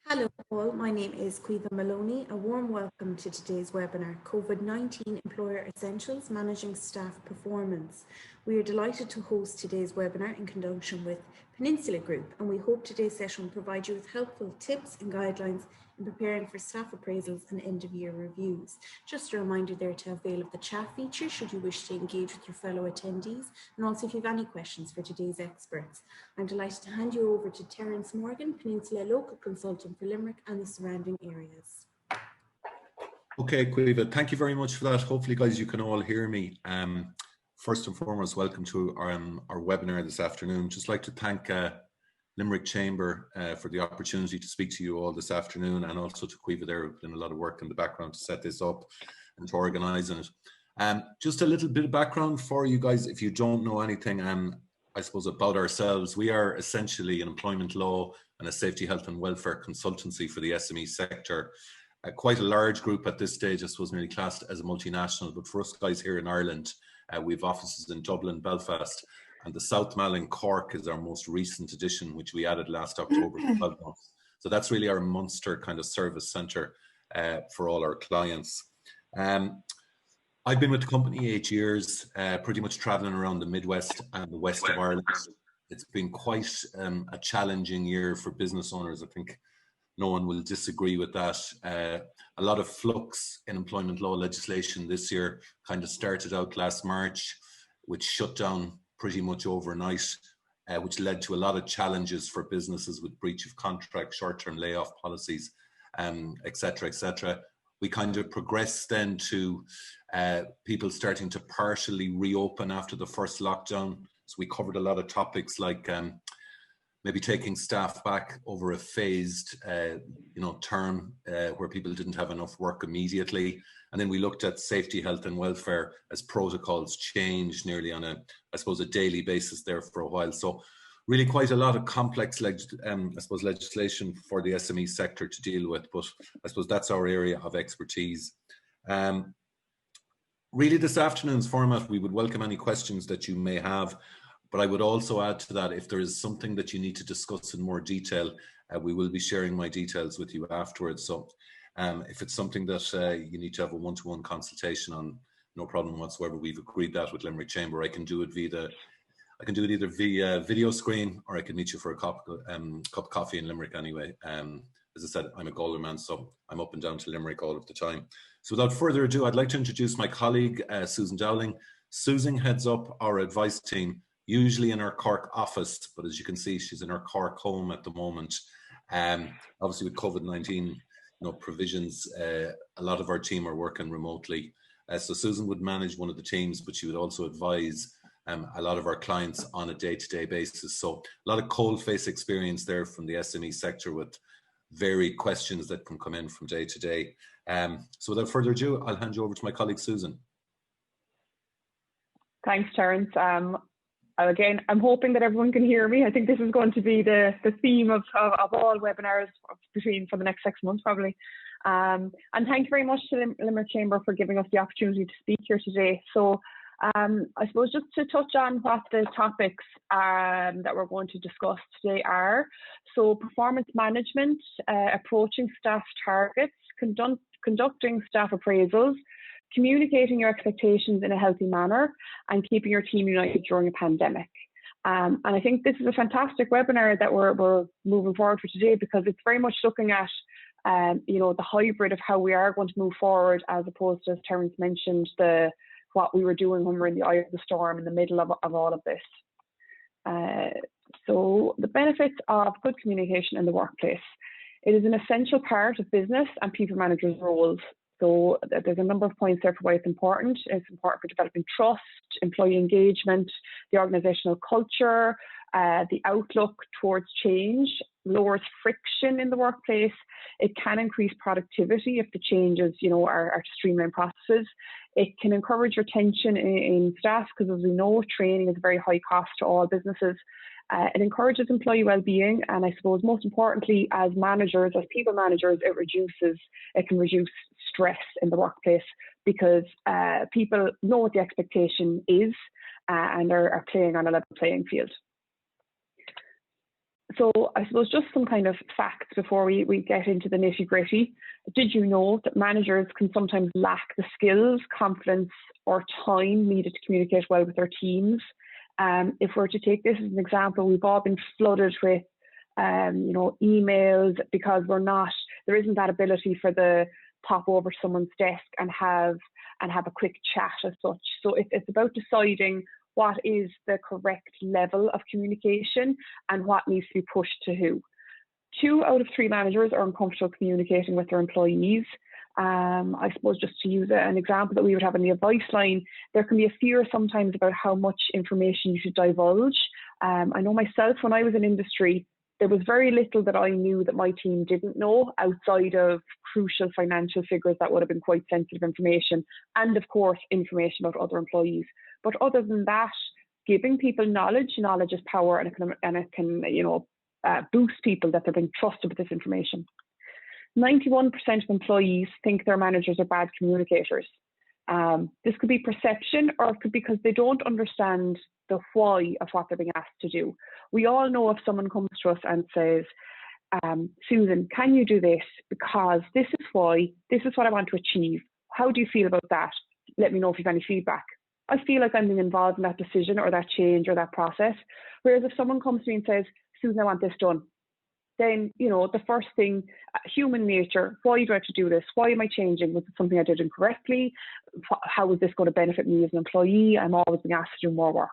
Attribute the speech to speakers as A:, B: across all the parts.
A: Hello all, my name is Caoimhe Maloney. A warm welcome to today's webinar, COVID-19 Employer Essentials, Managing Staff Performance. We are delighted to host today's webinar in conjunction with Peninsula Group, and we hope today's session will provide you with helpful tips and guidelines in preparing for staff appraisals and end-of-year reviews. Just a reminder there to avail of the chat feature should you wish to engage with your fellow attendees, and also if you have any questions for today's experts. I'm delighted to hand you over to Terence Morgan, Peninsula Local Consultant for Limerick and the surrounding areas.
B: Okay, Caoimhe, thank you very much for that. Hopefully, guys, you can all hear me. First and foremost, welcome to our webinar this afternoon. Just like to thank Limerick Chamber for the opportunity to speak to you all this afternoon, and also to Caoimhe there, who've done a lot of work in the background to set this up and to organise it. Just a little bit of background for you guys, if you don't know anything, I suppose, about ourselves. We are essentially an employment law and a safety, health and welfare consultancy for the SME sector. Quite a large group at this stage. I suppose nearly classed as a multinational, but for us guys here in Ireland, we have offices in Dublin, Belfast, and the South Mall in Cork is our most recent addition, which we added last October for 12 months. So that's really our Munster kind of service centre for all our clients. I've been with the company 8 years, pretty much travelling around the Midwest and the West of Ireland. It's been quite a challenging year for business owners. I think no one will disagree with that. A lot of flux in employment law legislation this year kind of started out last March, which shut down pretty much overnight, which led to a lot of challenges for businesses with breach of contract, short-term layoff policies, et cetera, et cetera. We kind of progressed then to people starting to partially reopen after the first lockdown. So we covered a lot of topics like maybe taking staff back over a phased term where people didn't have enough work immediately. And then we looked at safety, health and welfare as protocols changed nearly on a daily basis there for a while. So really quite a lot of complex legislation for the SME sector to deal with, but I suppose that's our area of expertise. Really this afternoon's format, we would welcome any questions that you may have, but I would also add to that, if there is something that you need to discuss in more detail, we will be sharing my details with you afterwards. So if it's something that you need to have a one-to-one consultation on, no problem whatsoever. We've agreed that with Limerick Chamber. I can do it either via video screen, or I can meet you for a cup of coffee in Limerick anyway. As I said, I'm a Galway man, so I'm up and down to Limerick all of the time. So without further ado, I'd like to introduce my colleague, Susan Dowling. Susan heads up our advice team, usually in our Cork office, but as you can see, she's in her Cork home at the moment. Obviously with COVID-19 provisions, a lot of our team are working remotely. So Susan would manage one of the teams, but she would also advise a lot of our clients on a day-to-day basis. So a lot of cold-face experience there from the SME sector with varied questions that can come in from day to day. So without further ado, I'll hand you over to my colleague, Susan.
C: Thanks, Terence. Again, I'm hoping that everyone can hear me. I think this is going to be the theme of all webinars for the next 6 months, probably. And thank you very much to the Limerick Chamber for giving us the opportunity to speak here today. So I suppose just to touch on what the topics that we're going to discuss today are. So performance management, approaching staff targets, conducting staff appraisals, communicating your expectations in a healthy manner, and keeping your team united during a pandemic. And I think this is a fantastic webinar that we're moving forward for today, because it's very much looking at the hybrid of how we are going to move forward, as opposed to, as Terence mentioned, what we were doing when we were in the eye of the storm in the middle of all of this. So the benefits of good communication in the workplace. It is an essential part of business and people managers' roles. So there's a number of points there for why it's important. It's important for developing trust, employee engagement, the organisational culture, the outlook towards change, lowers friction in the workplace. It can increase productivity if the changes, are to streamline processes. It can encourage retention in staff, because as we know, training is a very high cost to all businesses. It encourages employee well-being, and I suppose most importantly, as managers, as people managers, it can reduce stress in the workplace, because people know what the expectation is and are playing on a level playing field. So I suppose just some kind of facts before we get into the nitty gritty. Did you know that managers can sometimes lack the skills, confidence, or time needed to communicate well with their teams? If we're to take this as an example, we've all been flooded with emails because there isn't that ability for the pop over to someone's desk and have a quick chat as such. So it's about deciding what is the correct level of communication and what needs to be pushed to who. 2 out of 3 managers are uncomfortable communicating with their employees. I suppose just to use an example that we would have in the advice line, there can be a fear sometimes about how much information you should divulge. I know myself, when I was in industry, there was very little that I knew that my team didn't know outside of crucial financial figures that would have been quite sensitive information, and of course information about other employees. But other than that, giving people knowledge is power, and it can boost people that they're being trusted with this information. 91% of employees think their managers are bad communicators. This could be perception, or it could be because they don't understand the why of what they're being asked to do. We all know if someone comes to us and says, Susan, can you do this? Because this is why, this is what I want to achieve. How do you feel about that? Let me know if you have any feedback. I feel like I'm being involved in that decision or that change or that process. Whereas if someone comes to me and says, Susan, I want this done, then, the first thing, human nature, why do I have to do this? Why am I changing? Was it something I did incorrectly? How is this going to benefit me as an employee? I'm always being asked to do more work.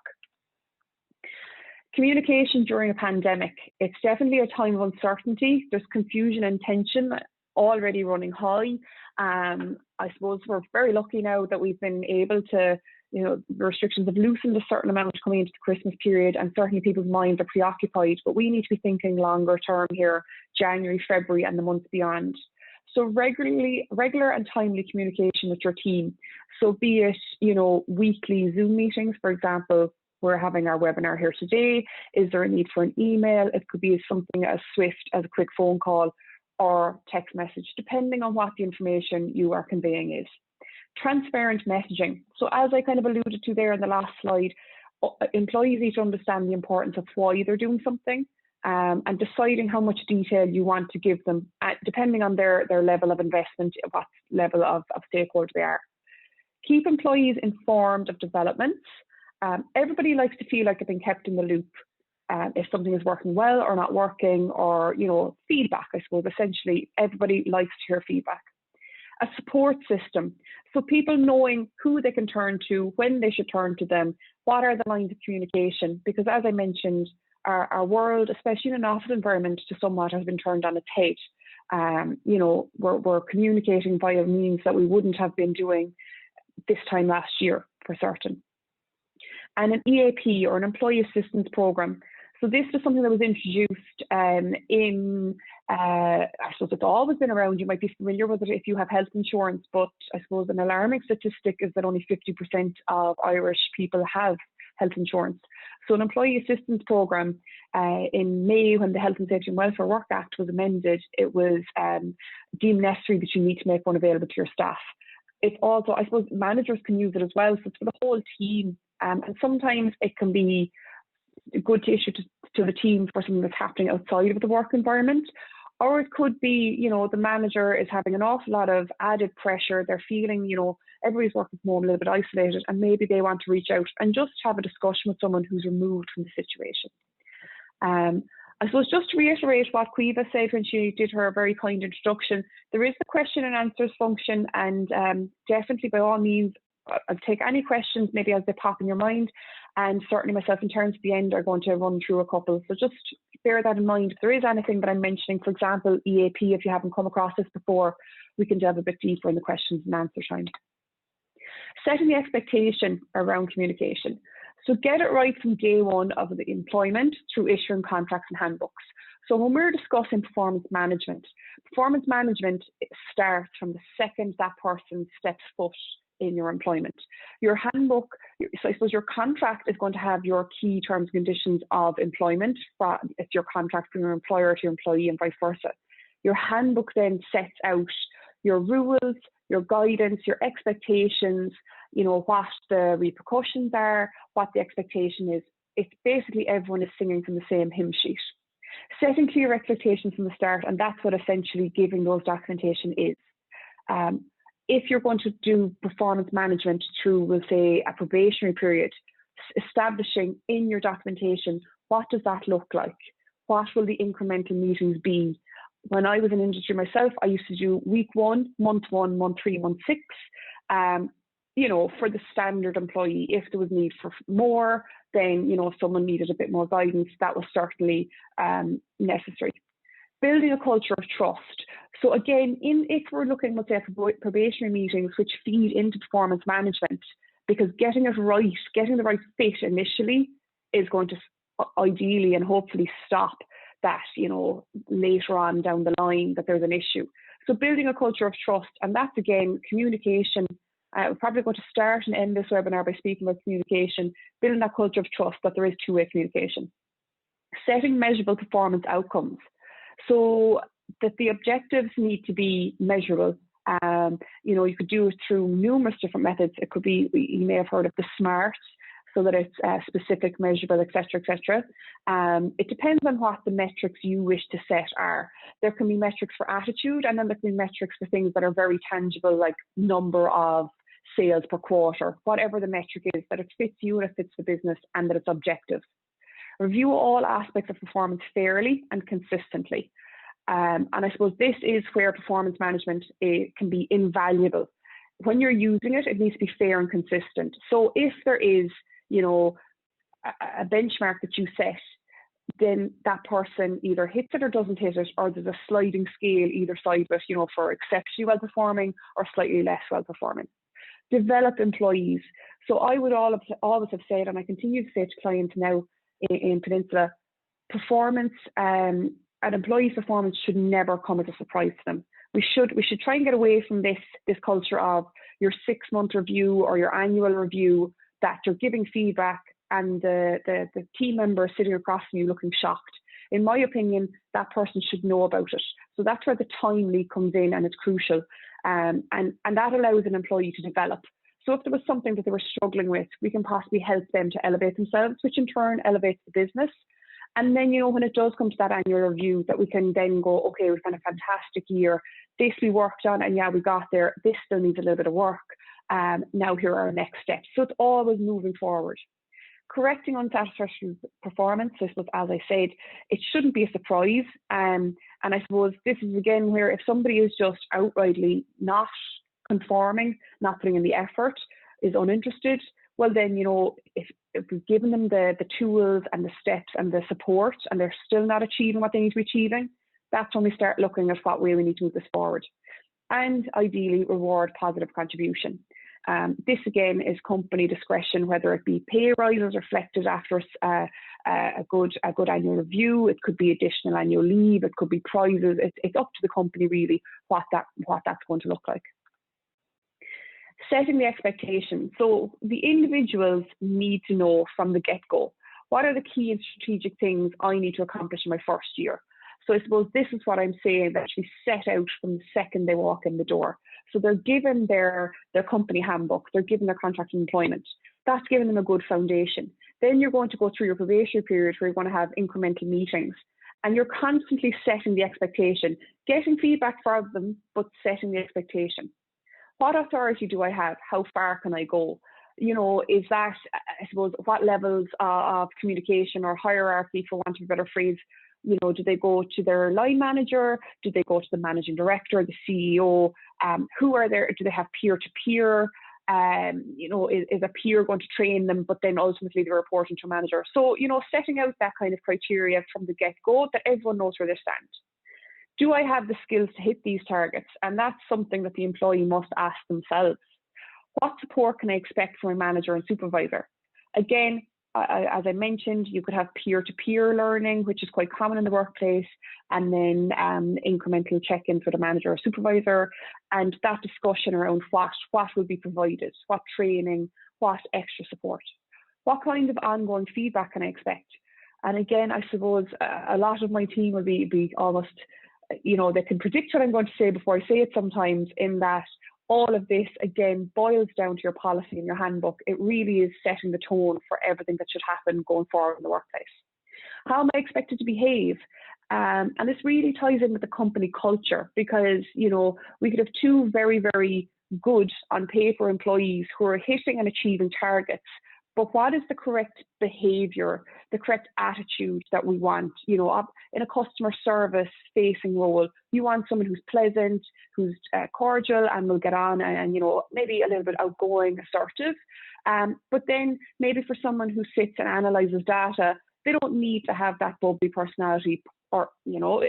C: Communication during a pandemic, it's definitely a time of uncertainty. There's confusion and tension already running high. I suppose we're very lucky now that we've been able to, the restrictions have loosened a certain amount coming into the Christmas period, and certainly people's minds are preoccupied, but we need to be thinking longer term here, January, February, and the months beyond. So regular and timely communication with your team. So be it, weekly Zoom meetings, for example. We're having our webinar here today. Is there a need for an email? It could be something as swift as a quick phone call or text message, depending on what the information you are conveying is. Transparent messaging. So as I kind of alluded to there in the last slide, employees need to understand the importance of why they're doing something, and deciding how much detail you want to give them, depending on their level of investment, what level of stakeholder they are. Keep employees informed of developments. Everybody likes to feel like they're being kept in the loop if something is working well or not working, or feedback. I suppose essentially everybody likes to hear feedback. A support system, so people knowing who they can turn to, when they should turn to them, what are the lines of communication, because as I mentioned, our world, especially in an office environment, to somewhat has been turned on its head. We're communicating via means that we wouldn't have been doing this time last year for certain. And an EAP, or an employee assistance program. So this was something that was introduced I suppose it's always been around. You might be familiar with it if you have health insurance, but I suppose an alarming statistic is that only 50% of Irish people have health insurance. So an employee assistance program in May, when the Health and Safety and Welfare Work Act was amended, it was deemed necessary that you need to make one available to your staff. It's also, I suppose, managers can use it as well. So it's for the whole team. And sometimes it can be good to issue to the team for something that's happening outside of the work environment. Or it could be, the manager is having an awful lot of added pressure. They're feeling, everybody's working from home a little bit isolated, and maybe they want to reach out and just have a discussion with someone who's removed from the situation. I suppose just to reiterate what Caoimhe said when she did her very kind introduction, there is the question and answers function, and definitely by all means, I'll take any questions maybe as they pop in your mind, and certainly myself in terms of the end are going to run through a couple. So just bear that in mind. If there is anything that I'm mentioning, for example, EAP, if you haven't come across this before, we can delve a bit deeper in the questions and answer time. Setting the expectation around communication. So get it right from day one of the employment through issuing contracts and handbooks. So when we're discussing performance management starts from the second that person steps foot in your employment. Your handbook, so I suppose your contract is going to have your key terms and conditions of employment. It's your contract from your employer to your employee and vice versa. Your handbook then sets out your rules, your guidance, your expectations, what the repercussions are, what the expectation is. It's basically everyone is singing from the same hymn sheet. Setting clear expectations from the start, and that's what essentially giving those documentation is. If you're going to do performance management through, we'll say, a probationary period, establishing in your documentation, what does that look like? What will the incremental meetings be? When I was in industry myself, I used to do week 1, month 1, month 3, month 6. You know, for the standard employee, if there was need for more, then, you know, if someone needed a bit more guidance, that was certainly necessary. Building a culture of trust. So again, if we're looking, let's say, at probationary meetings, which feed into performance management, because getting it right, getting the right fit initially is going to ideally and hopefully stop that, you know, later on down the line that there's an issue. So building a culture of trust, and that's again, communication. We're probably going to start and end this webinar by speaking about communication, building that culture of trust that there is two-way communication. Setting measurable performance outcomes. So that the objectives need to be measurable. You know, you could do it through numerous different methods. It could be, you may have heard of the SMART, so that it's specific, measurable, etc., etc. It depends on what the metrics you wish to set are. There can be metrics for attitude, and then there can be metrics for things that are very tangible, like number of sales per quarter, whatever the metric is, that it fits you and it fits the business and that it's objective. Review all aspects of performance fairly and consistently. And I suppose this is where performance management can be invaluable. When you're using it, it needs to be fair and consistent. So if there is, you know, a benchmark that you set, then that person either hits it or doesn't hit it, or there's a sliding scale either side of it, you know, for exceptionally well performing or slightly less well performing. Develop employees. So I would always have said, and I continue to say to clients now in Peninsula, performance and employees' performance should never come as a surprise to them. We should try and get away from this culture of your 6-month review or your annual review, that you're giving feedback and the team member sitting across from you looking shocked. In my opinion, that person should know about it. So that's where the timely comes in, and it's crucial. And that allows an employee to develop. So if there was something that they were struggling with, we can possibly help them to elevate themselves, which in turn elevates the business. And then, you know, when it does come to that annual review, that we can then go, okay, we've had a fantastic year. This we worked on, and yeah, we got there. This still needs a little bit of work. Now here are our next steps. So it's always moving forward. Correcting unsatisfactory performance, I suppose, as I said, it shouldn't be a surprise. And I suppose this is again where if somebody is just outrightly not conforming, not putting in the effort, is uninterested, well then, you know, if we've given them the tools and the steps and the support, and they're still not achieving what they need to be achieving, that's when we start looking at what way we need to move this forward. And ideally reward positive contribution. This again is company discretion, whether it be pay rises reflected after a good annual review. It could be additional annual leave. It could be prizes. It's up to the company really what that's going to look like. Setting the expectations. So the individuals need to know from the get-go, what are the key and strategic things I need to accomplish in my first year? So I suppose this is what I'm saying, that should be set out from the second they walk in the door. So they're given their company handbook, they're given their contract of employment. That's giving them a good foundation. Then you're going to go through your probationary period where you're going to have incremental meetings, and you're constantly setting the expectation, getting feedback from them, but setting the expectation. What authority do I have? How far can I go? You know, is that, I suppose, what levels of communication or hierarchy, for want of a better phrase, you know, do they go to their line manager? Do they go to the managing director, the CEO? Who are there? Do they have peer-to-peer? You know, is a peer going to train them, but then ultimately they're reporting to a manager? So, you know, setting out that kind of criteria from the get-go, that everyone knows where they stand. Do I have the skills to hit these targets? And that's something that the employee must ask themselves. What support can I expect from a manager and supervisor? Again, as I mentioned, you could have peer-to-peer learning, which is quite common in the workplace, and then incremental check-ins with a manager or supervisor, and that discussion around what will be provided, what training, what extra support. What kind of ongoing feedback can I expect? And again, I suppose a lot of my team will be almost, you know, they can predict what I'm going to say before I say it sometimes, in that all of this, again, boils down to your policy and your handbook. It really is setting the tone for everything that should happen going forward in the workplace. How am I expected to behave? And this really ties in with the company culture, because, you know, we could have two very, very good on paper employees who are hitting and achieving targets. But what is the correct behaviour, the correct attitude that we want? You know, in a customer service facing role, you want someone who's pleasant, who's cordial, and will get on, and, you know, maybe a little bit outgoing, assertive. But then maybe for someone who sits and analyses data, they don't need to have that bubbly personality, or, you know,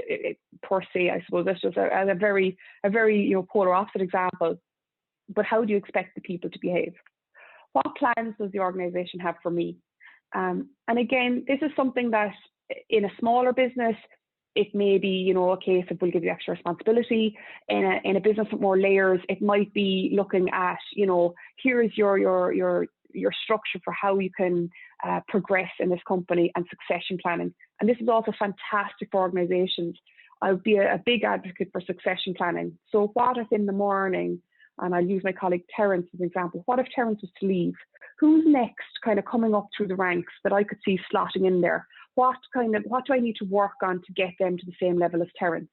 C: per se. I suppose that's just a very, you know, polar opposite example. But how do you expect the people to behave? What plans does the organisation have for me? And again, this is something that in a smaller business, it may be, you know, a case of we'll give you extra responsibility. In a business with more layers, it might be looking at, you know, here is your structure for how you can progress in this company, and succession planning. And this is also fantastic for organisations. I would be a big advocate for succession planning. So what if in the morning, and I'll use my colleague Terence as an example, what if Terence was to leave? Who's next kind of coming up through the ranks that I could see slotting in there? What do I need to work on to get them to the same level as Terence?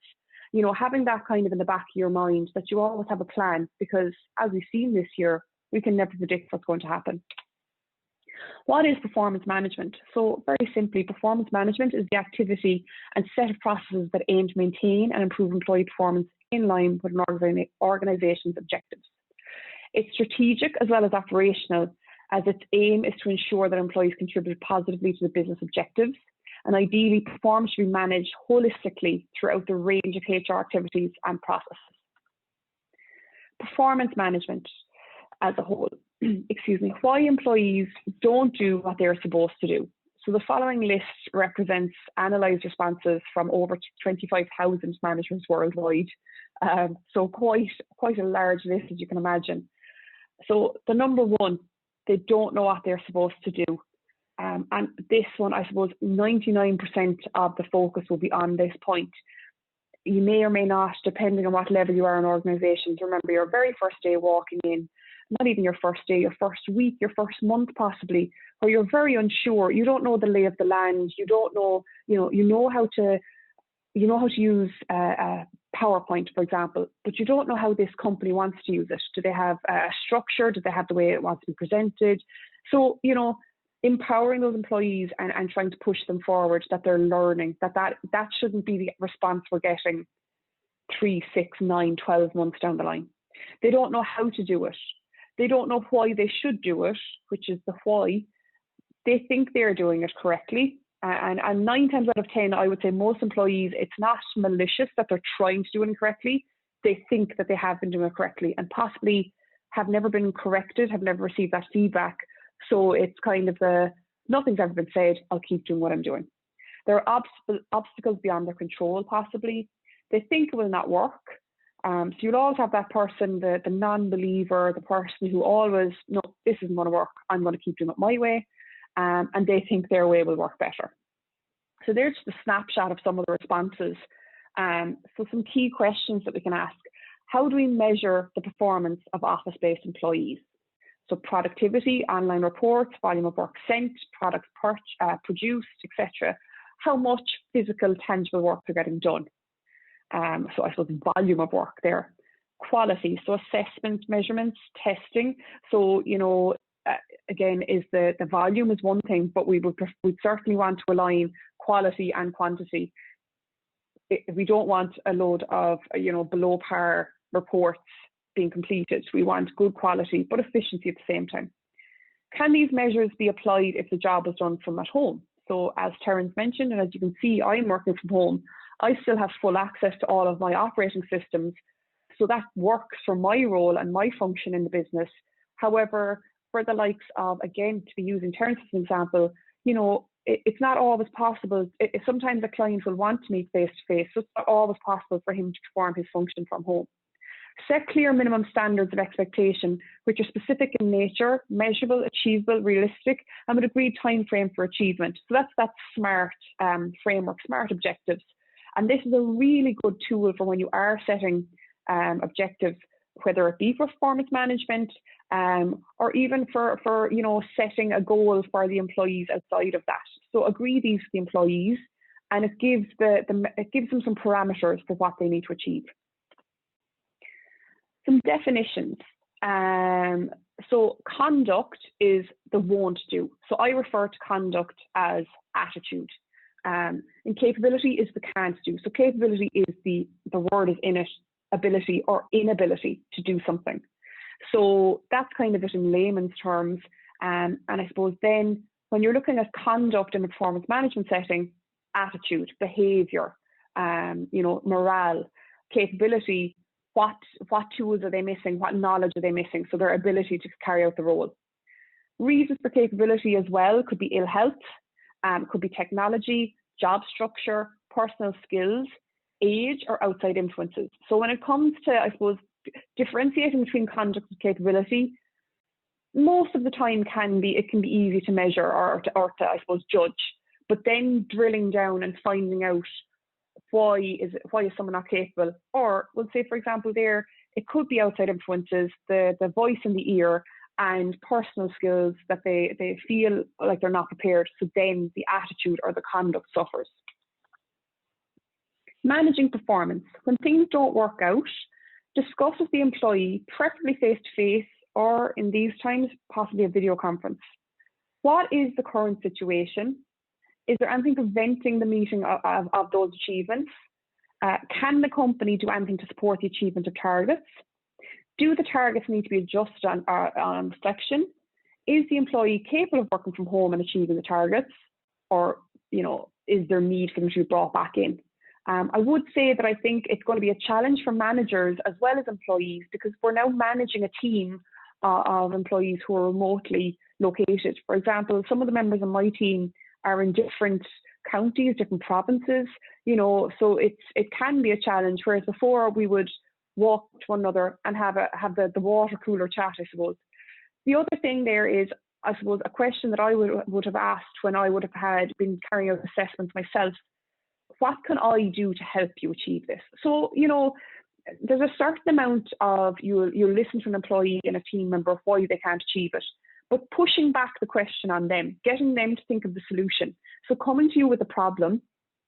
C: You know, having that kind of in the back of your mind, that you always have a plan, because as we've seen this year, we can never predict what's going to happen. What is performance management? So very simply, performance management is the activity and set of processes that aim to maintain and improve employee performance in line with an organisation's objectives. It's strategic as well as operational, as its aim is to ensure that employees contribute positively to the business objectives, and ideally performance should be managed holistically throughout the range of HR activities and processes. Performance management as a whole. Excuse me, why employees don't do what they're supposed to do. So the following list represents analysed responses from over 25,000 managers worldwide. So quite a large list, as you can imagine. So the number one, they don't know what they're supposed to do. And this one, I suppose 99% of the focus will be on this point. You may or may not, depending on what level you are in organisations, remember your very first day walking in, not even your first day, your first week, your first month possibly, where you're very unsure. You don't know the lay of the land. You don't know, you know how to use PowerPoint, for example, but you don't know how this company wants to use it. Do they have a structure? Do they have the way it wants to be presented? So, you know, empowering those employees and trying to push them forward, that they're learning, that shouldn't be the response we're getting 3, 6, 9, 12 months down the line. They don't know how to do it. They don't know why they should do it, which is the why. They think they're doing it correctly. And 9 times out of 10, I would say most employees, it's not malicious that they're trying to do it incorrectly. They think that they have been doing it correctly, and possibly have never been corrected, have never received that feedback. So it's kind of nothing's ever been said, I'll keep doing what I'm doing. There are obstacles beyond their control, possibly. They think it will not work. So you'll always have that person, the non-believer, the person who always, no, this isn't going to work, I'm going to keep doing it my way. And they think their way will work better. So there's just a snapshot of some of the responses. So some key questions that we can ask. How do we measure the performance of office-based employees? So productivity, online reports, volume of work sent, products produced, etc. How much physical, tangible work they're getting done. So I suppose volume of work there. Quality, so assessment, measurements, testing. So, you know, again, is the volume is one thing, but we'd certainly want to align quality and quantity. We don't want a load of, you know, below par reports being completed. We want good quality, but efficiency at the same time. Can these measures be applied if the job is done from at home? So as Terence mentioned, and as you can see, I'm working from home. I still have full access to all of my operating systems. So that works for my role and my function in the business. However, for the likes of, again, to be using Terence as an example, you know, it's not always possible. Sometimes a client will want to meet face to face, so it's not always possible for him to perform his function from home. Set clear minimum standards of expectation, which are specific in nature, measurable, achievable, realistic, and with agreed time frame for achievement. So that's that SMART framework, SMART objectives. And this is a really good tool for when you are setting objectives, whether it be for performance management or even for you know, setting a goal for the employees outside of that. So agree these with the employees and it gives them some parameters for what they need to achieve. Some definitions. So conduct is the won't do. So I refer to conduct as attitude. And capability is the can't do. So capability is the word is in it, ability or inability to do something. So that's kind of it in layman's terms. And I suppose then when you're looking at conduct in a performance management setting, attitude, behavior, morale, capability, what tools are they missing? What knowledge are they missing? So their ability to carry out the role. Reasons for capability as well could be ill health, could be technology, job structure, personal skills, age, or outside influences. So when it comes to, I suppose, differentiating between conduct and capability, most of the time it can be easy to measure or to I suppose judge. But then drilling down and finding out why is someone not capable, or we'll say, for example, it could be outside influences, the voice in the ear, and personal skills that they feel like they're not prepared. So then the attitude or the conduct suffers. Managing performance. When things don't work out, discuss with the employee, preferably face-to-face, or in these times, possibly a video conference. What is the current situation? Is there anything preventing the meeting of those achievements? Can the company do anything to support the achievement of targets? Do the targets need to be adjusted on reflection? Is the employee capable of working from home and achieving the targets? Or, is there need for them to be brought back in? I would say that I think it's going to be a challenge for managers as well as employees, because we're now managing a team of employees who are remotely located. For example, some of the members of my team are in different counties, different provinces, so it can be a challenge, whereas before we would walk to one another and have the water cooler chat, I suppose. The other thing there is, I suppose, a question that I would have asked when I would have been carrying out assessments myself. What can I do to help you achieve this? So, there's a certain amount of, you'll listen to an employee and a team member of why they can't achieve it, but pushing back the question on them, getting them to think of the solution. So coming to you with a problem,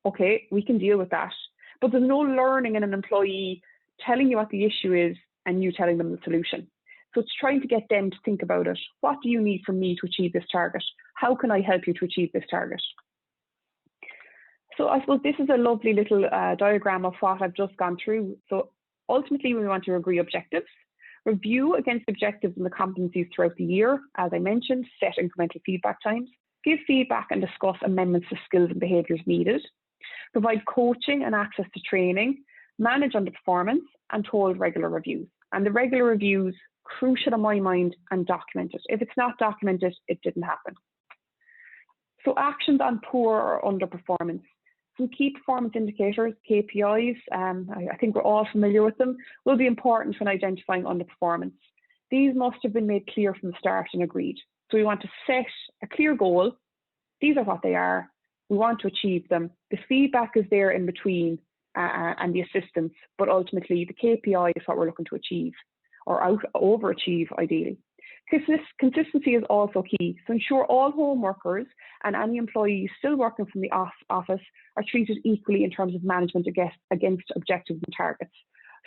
C: okay, we can deal with that. But there's no learning in an employee telling you what the issue is and you telling them the solution. So it's trying to get them to think about it. What do you need from me to achieve this target? How can I help you to achieve this target? So I suppose this is a lovely little diagram of what I've just gone through. So ultimately, we want to agree objectives, review against objectives and the competencies throughout the year. As I mentioned, set incremental feedback times, give feedback and discuss amendments to skills and behaviours needed, provide coaching and access to training, manage underperformance, and hold regular reviews. And the regular reviews, crucial in my mind, and document it. If it's not documented, it didn't happen. So actions on poor or underperformance. Some key performance indicators, KPIs, I think we're all familiar with them, will be important when identifying underperformance. These must have been made clear from the start and agreed. So we want to set a clear goal. These are what they are. We want to achieve them. The feedback is there in between and the assistance, but ultimately the KPI is what we're looking to achieve or overachieve ideally. Consistency is also key. So ensure all home workers and any employees still working from the office are treated equally in terms of management against objectives and targets,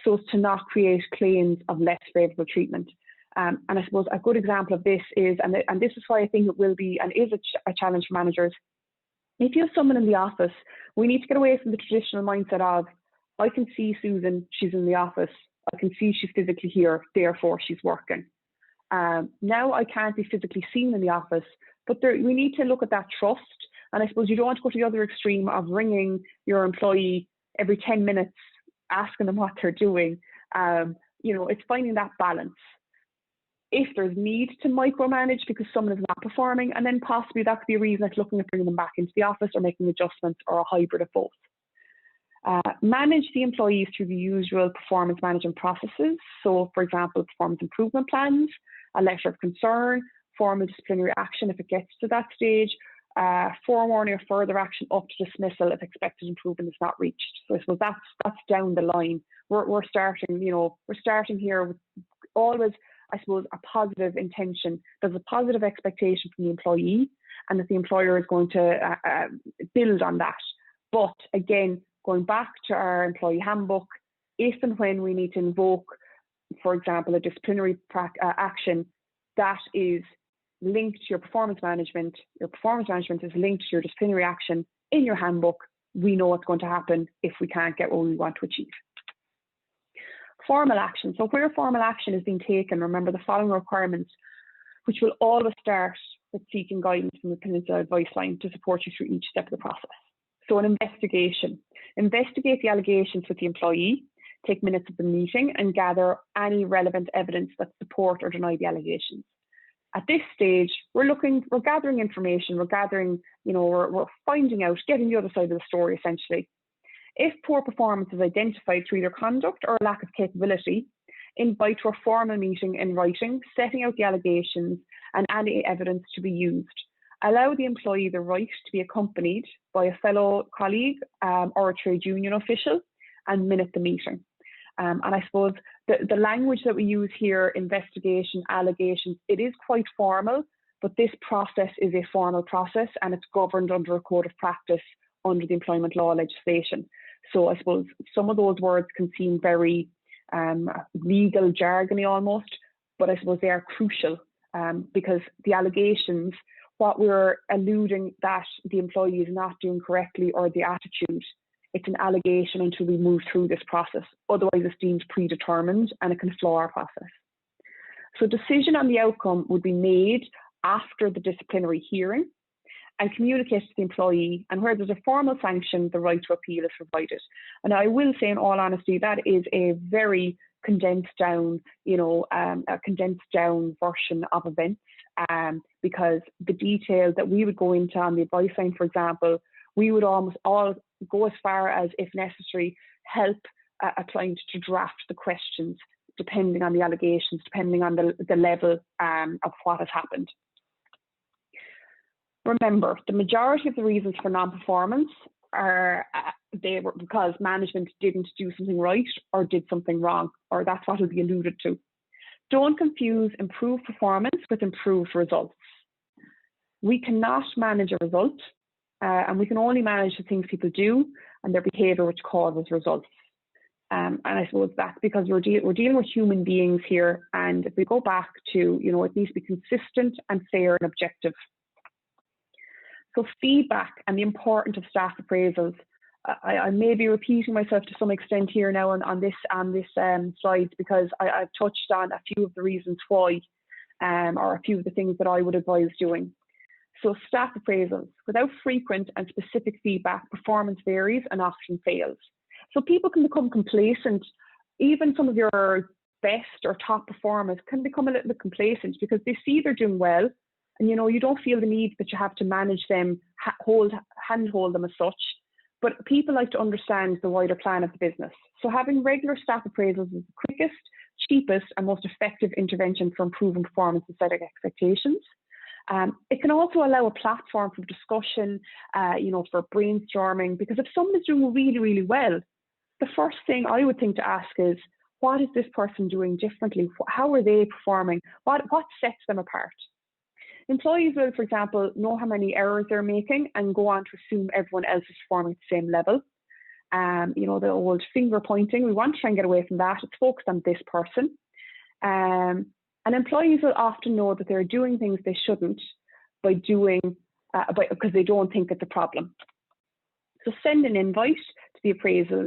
C: so as to not create claims of less favourable treatment. And I suppose a good example of this is, and this is why I think it will be and is a challenge for managers, if you have someone in the office, we need to get away from the traditional mindset of, I can see Susan, she's in the office, I can see she's physically here, therefore she's working. Now I can't be physically seen in the office, but we need to look at that trust. And I suppose you don't want to go to the other extreme of ringing your employee every 10 minutes, asking them what they're doing. It's finding that balance. If there's need to micromanage because someone is not performing, and then possibly that could be a reason like looking at bringing them back into the office or making adjustments or a hybrid of both. Manage the employees through the usual performance management processes. So, for example, performance improvement plans, a letter of concern, formal disciplinary action if it gets to that stage, forewarning or further action up to dismissal if expected improvement is not reached. So I suppose that's down the line. We're starting here with always, I suppose, a positive intention. There's a positive expectation from the employee, and that the employer is going to build on that. But again, going back to our employee handbook, if and when we need to invoke, for example, a disciplinary action that is linked to your performance management is linked to your disciplinary action in your handbook, we know what's going to happen if we can't get what we want to achieve. Formal action. So where formal action is being taken, remember the following requirements, which will always start with seeking guidance from the Peninsula advice line to support you through each step of the process. So an investigation. Investigate the allegations with the employee, take minutes of the meeting and gather any relevant evidence that support or deny the allegations. At this stage, we're gathering information, we're finding out, getting the other side of the story essentially. If poor performance is identified through either conduct or lack of capability, invite to a formal meeting in writing, setting out the allegations and any evidence to be used. Allow the employee the right to be accompanied by a fellow colleague or a trade union official and minute the meeting. And I suppose the language that we use here, investigation, allegations, it is quite formal, but this process is a formal process and it's governed under a code of practice under the employment law legislation. So I suppose some of those words can seem very legal jargony almost, but I suppose they are crucial because the allegations, what we're alluding that the employee is not doing correctly or the attitude, it's an allegation until we move through this process. Otherwise, it's deemed predetermined and it can flaw our process. So decision on the outcome would be made after the disciplinary hearing and communicated to the employee, and where there's a formal sanction, the right to appeal is provided. And I will say in all honesty, that is a very condensed down, a condensed down version of events because the detail that we would go into on the advice line, for example, we would almost all go as far as, if necessary, help a client to draft the questions depending on the allegations, depending on the level of what has happened. Remember, the majority of the reasons for non-performance are they were because management didn't do something right or did something wrong, or that's what will be alluded to. Don't confuse improved performance with improved results. We cannot manage a result, and we can only manage the things people do and their behaviour which causes results. And I suppose that's because we're dealing with human beings here, and if we go back to, it needs to be consistent and fair and objective. So feedback and the importance of staff appraisals. I may be repeating myself to some extent here now on this slide because I've touched on a few of the reasons why, or a few of the things that I would advise doing. So staff appraisals. Without frequent and specific feedback, performance varies and often fails. So people can become complacent. Even some of your best or top performers can become a little bit complacent because they see they're doing well, and you don't feel the need that you have to manage them, handhold them as such. But people like to understand the wider plan of the business. So having regular staff appraisals is the quickest, cheapest, and most effective intervention for improving performance and setting expectations. It can also allow a platform for discussion, for brainstorming, because if someone is doing really, really well, the first thing I would think to ask is, what is this person doing differently? How are they performing? What sets them apart? Employees will, for example, know how many errors they're making and go on to assume everyone else is performing at the same level. The old finger pointing, we want to try and get away from that. It's focused on this person. And employees will often know that they're doing things they shouldn't because they don't think it's a problem. So send an invite to the appraisal.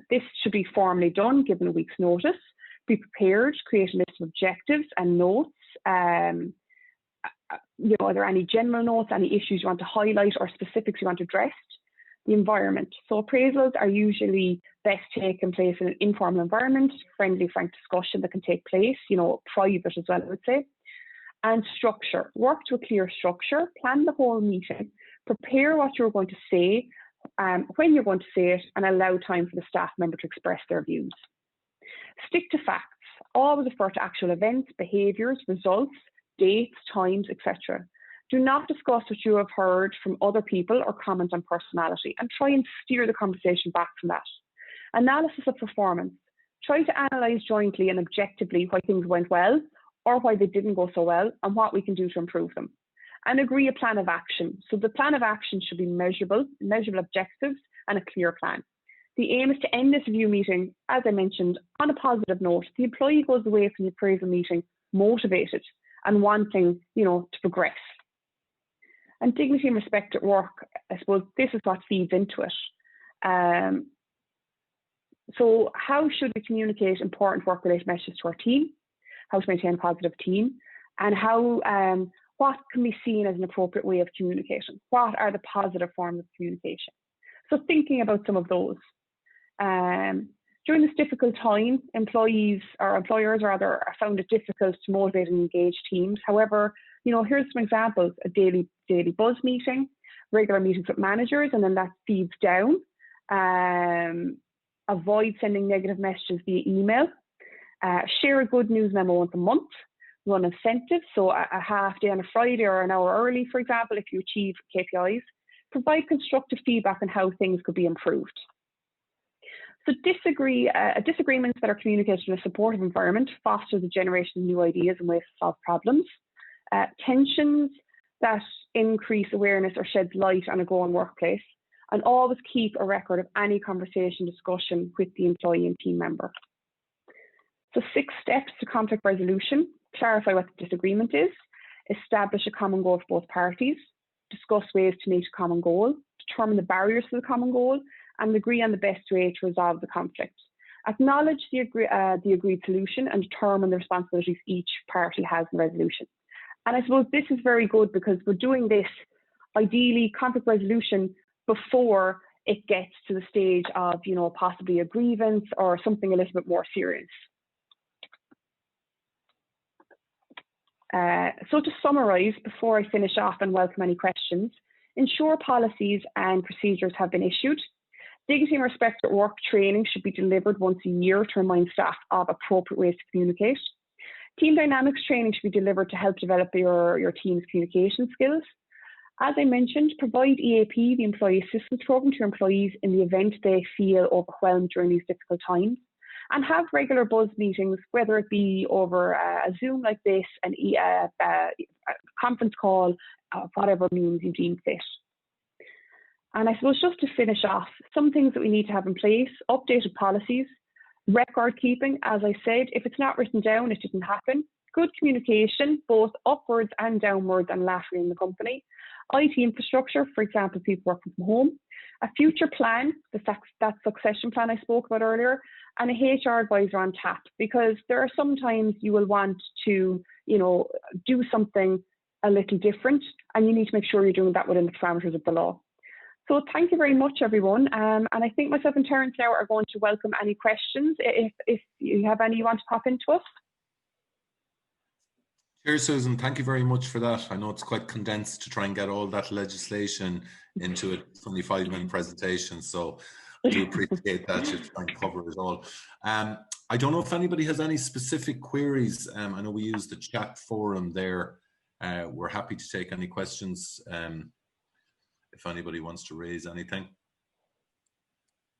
C: This should be formally done, given a week's notice. Be prepared, create a list of objectives and notes. Are there any general notes, any issues you want to highlight or specifics you want addressed? The environment. So appraisals are usually best taking place in an informal environment, friendly, frank discussion that can take place, private as well, I would say. And structure. Work to a clear structure, plan the whole meeting, prepare what you're going to say, when you're going to say it, and allow time for the staff member to express their views. Stick to facts. Always refer to actual events, behaviours, results, dates, times, etc. Do not discuss what you have heard from other people or comment on personality, and try and steer the conversation back from that. Analysis of performance. Try to analyse jointly and objectively why things went well or why they didn't go so well and what we can do to improve them. and agree a plan of action. So the plan of action should be measurable objectives and a clear plan. The aim is to end this review meeting, as I mentioned, on a positive note. The employee goes away from the appraisal meeting motivated and wanting, to progress. And dignity and respect at work, I suppose this is what feeds into it. So how should we communicate important work-related messages to our team? How to maintain a positive team? And what can be seen as an appropriate way of communication? What are the positive forms of communication? So thinking about some of those. During this difficult time, employers are found it difficult to motivate and engage teams. However, here's some examples: a daily buzz meeting, regular meetings with managers, and then that feeds down. Avoid sending negative messages via email. Share a good news memo once a month. Run incentives, so a half day on a Friday or an hour early, for example, if you achieve KPIs. Provide constructive feedback on how things could be improved. So disagreements that are communicated in a supportive environment foster the generation of new ideas and ways to solve problems. Tensions that increase awareness or shed light on a growing workplace, and always keep a record of any conversation, discussion with the employee and team member. So 6 steps to conflict resolution: clarify what the disagreement is, establish a common goal for both parties, discuss ways to meet a common goal, determine the barriers to the common goal, and agree on the best way to resolve the conflict. Acknowledge the agreed solution and determine the responsibilities each party has in the resolution. And I suppose this is very good because we're doing this, ideally, conflict resolution before it gets to the stage of, possibly a grievance or something a little bit more serious. So to summarise, before I finish off and welcome any questions, ensure policies and procedures have been issued. Dignity and respect at work training should be delivered once a year to remind staff of appropriate ways to communicate. Team dynamics training should be delivered to help develop your team's communication skills. As I mentioned, provide EAP, the Employee Assistance Programme, to employees in the event they feel overwhelmed during these difficult times. And have regular buzz meetings, whether it be over a Zoom like this, a conference call, whatever means you deem fit. And I suppose just to finish off, some things that we need to have in place: updated policies, record keeping. As I said, if it's not written down, it didn't happen. Good communication, both upwards and downwards and laterally in the company. IT infrastructure, for example, people working from home. A future plan, that succession plan I spoke about earlier, and a HR advisor on tap, because there are sometimes you will want to, do something a little different, and you need to make sure you're doing that within the parameters of the law. So thank you very much, everyone. And I think myself and Terence now are going to welcome any questions, if you have any you want to pop into us.
B: Cheers, Susan. Thank you very much for that. I know it's quite condensed to try and get all that legislation into a 25-minute presentation. So I do appreciate that you try and cover it all. I don't know if anybody has any specific queries. I know we use the chat forum there. We're happy to take any questions if anybody wants to raise anything.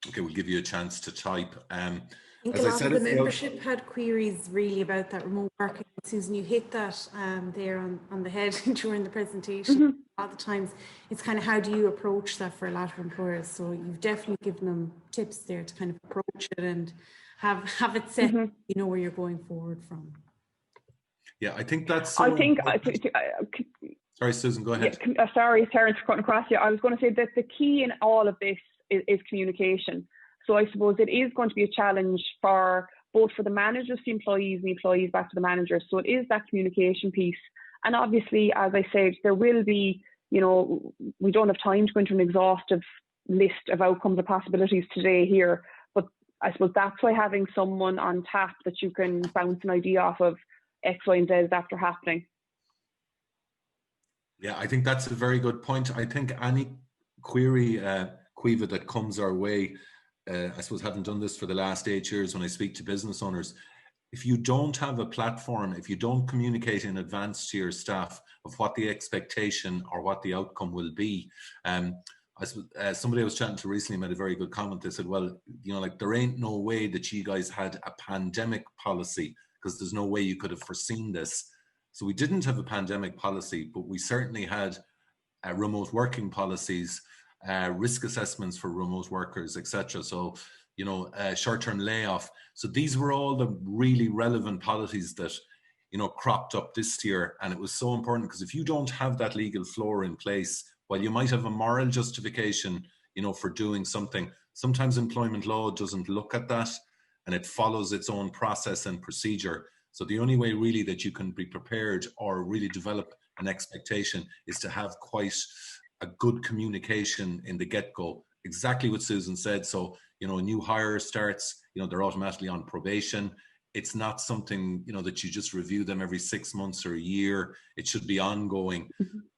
B: Okay, we'll give you a chance to type.
A: I think a lot of the membership had queries really about that remote working. Susan, you hit that there on the head during the presentation. Mm-hmm. A lot of the times it's kind of how do you approach that for a lot of employers. So you've definitely given them tips there to kind of approach it and have it set, mm-hmm. You know where you're going forward from.
B: Yeah, I think that's...
C: Sorry,
B: Susan, go ahead.
C: Yeah, sorry, Terence, cutting across you. I was going to say that the key in all of this is communication. So I suppose it is going to be a challenge for both for the managers, the employees, and the employees back to the managers. So it is that communication piece. And obviously, as I said, there will be, we don't have time to go into an exhaustive list of outcomes or possibilities today here. But I suppose that's why having someone on tap that you can bounce an idea off of X, Y, and Z after happening.
B: Yeah, I think that's a very good point. I think any query, Caoimhe, that comes our way, I suppose having done this for the last 8 years when I speak to business owners, if you don't have a platform, if you don't communicate in advance to your staff of what the expectation or what the outcome will be, I suppose, somebody I was chatting to recently made a very good comment. They said, well, there ain't no way that you guys had a pandemic policy because there's no way you could have foreseen this. So we didn't have a pandemic policy, but we certainly had remote working policies, risk assessments for remote workers, etc. So, you know, short-term layoff. So these were all the really relevant policies that, you know, cropped up this year. And it was so important because if you don't have that legal floor in place, while you might have a moral justification, you know, for doing something, sometimes employment law doesn't look at that and it follows its own process and procedure. So the only way really that you can be prepared or really develop an expectation is to have quite a good communication in the get-go. Exactly what Susan said. So, you know, a new hire starts, you know, they're automatically on probation. It's not something, you know, that you just review them every 6 months or a year. It should be ongoing.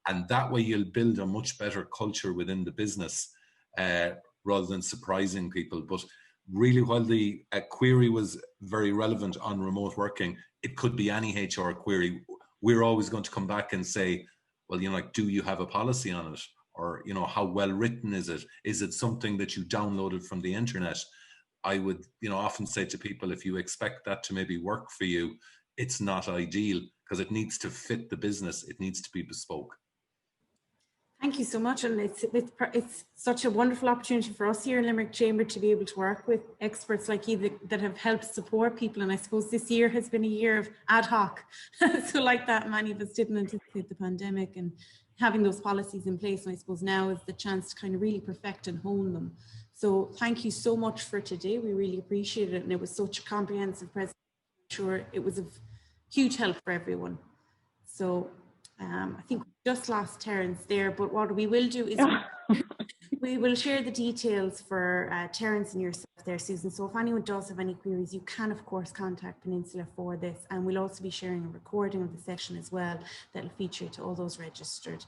B: And that way you'll build a much better culture within the business rather than surprising people. But really, while the query was very relevant on remote working, it could be any HR query. We're always going to come back and say, well, you know, like, do you have a policy on it? Or, you know, how well written is it? Is it something that you downloaded from the internet? I would, you know, often say to people, if you expect that to maybe work for you, it's not ideal because it needs to fit the business. It needs to be bespoke.
A: Thank you so much, and it's such a wonderful opportunity for us here in Limerick Chamber to be able to work with experts like you that have helped support people. And I suppose this year has been a year of ad hoc. So like that, many of us didn't anticipate the pandemic and having those policies in place. And I suppose now is the chance to kind of really perfect and hone them. So thank you so much for today. We really appreciate it. And it was such a comprehensive presentation. I'm sure it was of huge help for everyone. So I think we just lost Terence there, but what we will do is we will share the details for Terence and yourself there, Susan. So if anyone does have any queries, you can of course contact Peninsula for this, and we'll also be sharing a recording of the session as well that will feature to all those registered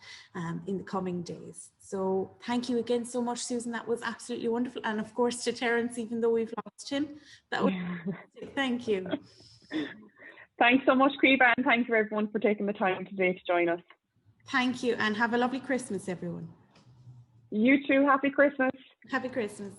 A: in the coming days. So thank you again so much, Susan. That was absolutely wonderful. And of course to Terence, even though we've lost him, that was fantastic. Thank you.
C: Thanks so much, Caoimhe, and thanks for everyone for taking the time today to join us.
A: Thank you, and have a lovely Christmas, everyone.
C: You too. Happy Christmas.
A: Happy Christmas.